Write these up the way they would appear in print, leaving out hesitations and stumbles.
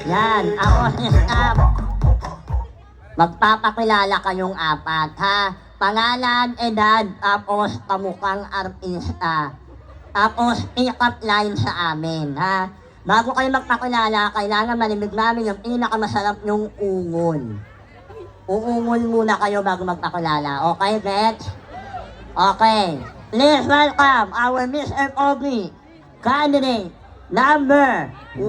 Yan, ako si Scam. Magpapakilala kayong apat, ha? Pangalan, edad, tapos pamukhang artista. Tapos, pick-up line sa amin, ha? Bago kayo magpakilala, kailangan malimig namin yung pinakamasarap yung ungol. Uungol muna kayo bago magpakilala. Okay, Beth? Okay. Please welcome our Miss FOB candidate number 1.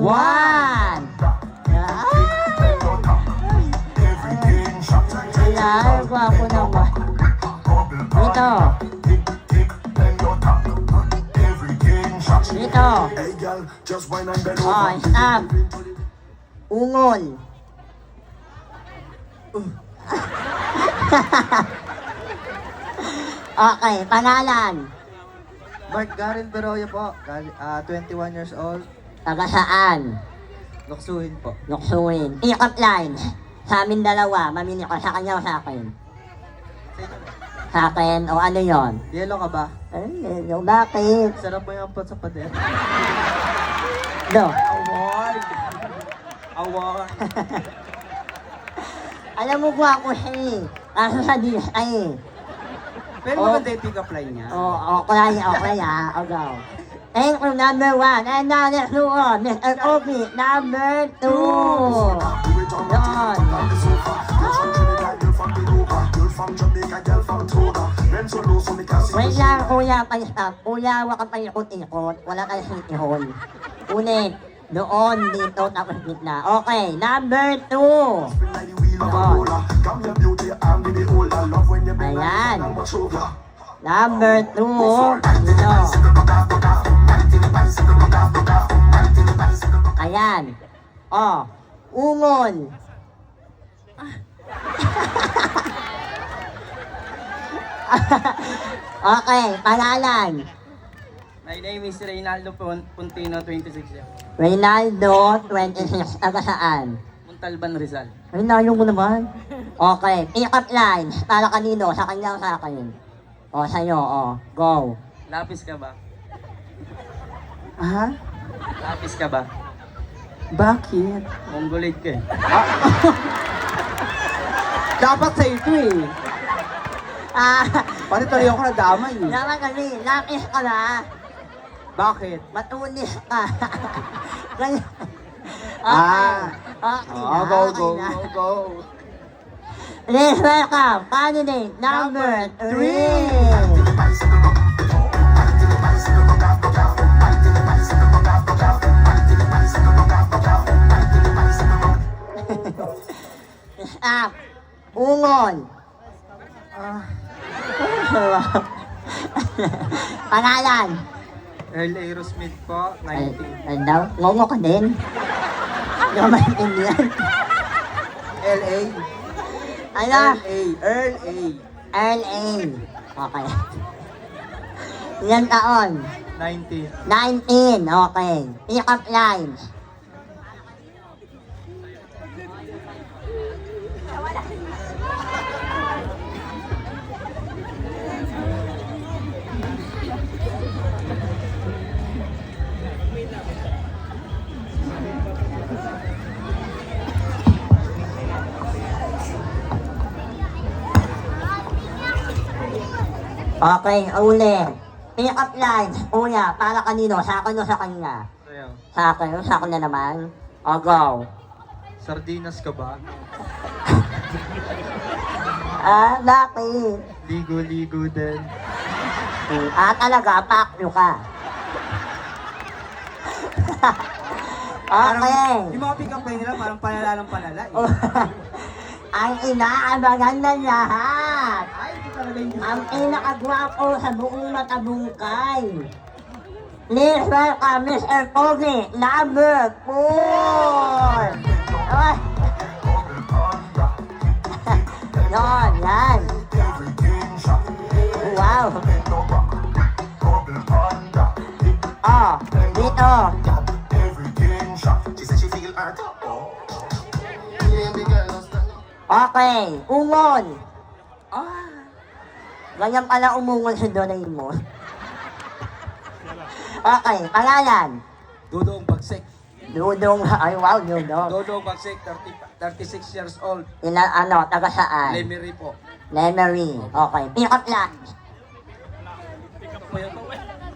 Ayan, gwapo naman. Dito. Dito. Oh, stop. Ungol. Okay, pangalan. Mark Garen Beroya po, 21 years old, Taga saan? Luksuhin po. Luksuin. Pick-up line. Sa amin dalawa, mamili ka sa kanya o sa akin? Sa akin, o ano yon? Yellow ka ba? Ay, yung bakit? Sarap mo yung pot sa pader. Do. Award! Award! Alam mo ko ako siya eh. Kaso sa disay eh. Pero Oh. maganda yung pick-up line niya. Okay ha. O go. Thank you, number 1. And now let's move on. Mr. Obi, number 2. Yun. Wait lang, kuya, pa-stop. Kuya, wag kang paikot-ikot. Wala kang sitihon. Ulit. Doon, dito, tapos gitna. Okay, number 2. Ayan. Number 2. Dito. Ayan. Oh, ungol. Okay, pangalan. My name is Reynaldo Puntino, 26 years. Reynaldo, 26. Taga saan? Montalban, Rizal. Ay, nayo mo naman. Okay, pick-up line. Para kanino? Sa kanya o sa akin? O, sa'yo, o. Go. Lapis ka ba? Ha? Lapis ka ba? Bakit? Mongoloid ka eh. Dapat sa ito eh. Pati tuloy ako nadamay eh. Naman kami, lapis ka na. Bakit? Matulis ka. Ganyan. Ah. Okay na, Go, okay go, na. go, go. Please welcome candidate number 3. Stop. Ungol. Pangalan. Earl Aerosmith po, Ay, ay daw, ngongo ka din. Hindi ko maintindihan. LA. Ano? Earl A. LA. Okay. Ilan taon? 19. 19. Okay. Pick-up lines. Okay, ulit. Pick-up lines. Kuya, para kanino? Sa akin o sa kanya? Sa'yo. Sa akin o sa akin na naman? O, go. Sardinas ka ba? Bakit? Ligo-ligo din. Talaga, pakyo ka. Okay. Yung mga pick-up line nila parang palala ng palala eh. Ang inaabangan na lahat. Ay, ito talaga yung Ang pinakagwapo sa buong matabungkay. Please welcome Mr. Pogi, number 4. Ay. Yan. Wow. Oh, dito. Okay, ungol. Ganyan pala umungol si Doraemon. Okay, pangalan. Dudong bagsik. Dudong, ay wow, Dudong. Dodong Bagsik, 36 years old. Ilan, taga saan? Lemery po. Lemery. Okay, pick up line.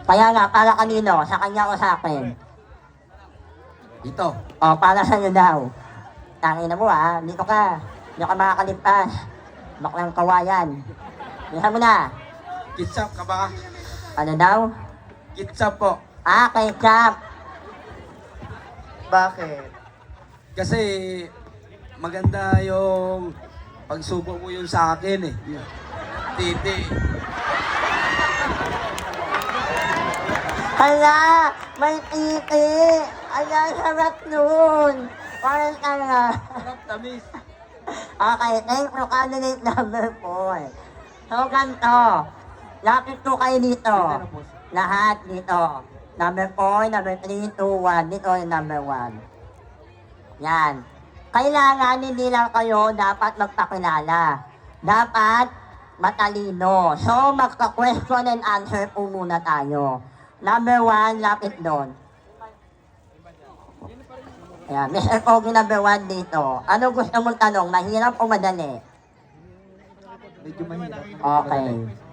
Kaya nga, para kanino? Sa kanya o sa akin? Ito. Para sa'yo daw. Tangina mo dito ka. Hindi ka makakaligtas. Baklang kawayan. Bilisan mo na. Kitsap ka ba? Ano daw? Kitsap po. Kay Chap. Bakit? Kasi maganda yung pagsubo mo yun sa akin eh. Titi. Hala! May titi! Ayan, sarap nun! Parang nga. Sarap tamis. Okay, thank you, candidate number 4. So, ganito. Lapit ko kayo dito. Lahat dito. Number 4, number 3, 2, 1. Dito yung number 1. Yan. Kailangan hindi lang kayo dapat magpakilala. Dapat matalino. So, magka-question and answer po muna tayo. Number 1, lapit doon. Ayan, Mr. Kogi number 1 dito. Ano gusto mong tanong? Mahirap o madali? Medyo mahirap. Okay.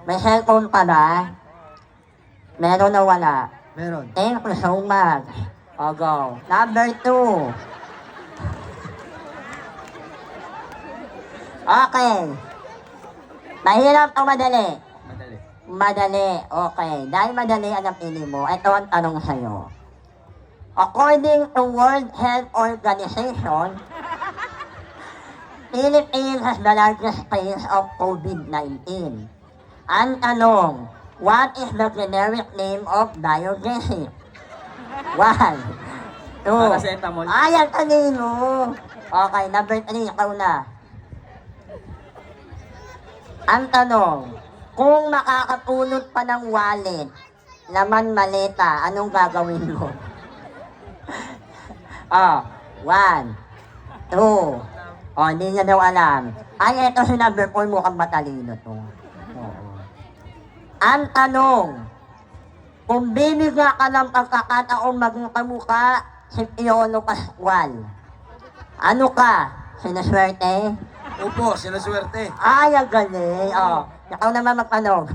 May cellphone pa ba? Meron na wala? Meron. Thank you so much. O, go. Number 2. Okay. Mahirap o madali? Madali. Madali. Okay. Dahil madali ang napili mo, ito ang tanong sa'yo. According to World Health Organization, Philippines has the largest case of COVID-19. Ang tanong, what is the generic name of Biogesic? 1, 2, Paracetamol. Ayan, kanino? Okay, number 3, ikaw na. Ang tanong, kung makakapulot pa ng wallet, laman maleta, anong gagawin mo? 1, 2, hindi niya daw alam. Ay, ito si number 4, mukhang matalino to. Oo. Ang tanong, kung bibigyan ka ng pagkakataong maging kamukha si Piolo Pascual, ano ka? Sinaswerte? Opo, sinaswerte. Ay, ang galing. Ikaw naman magtanong.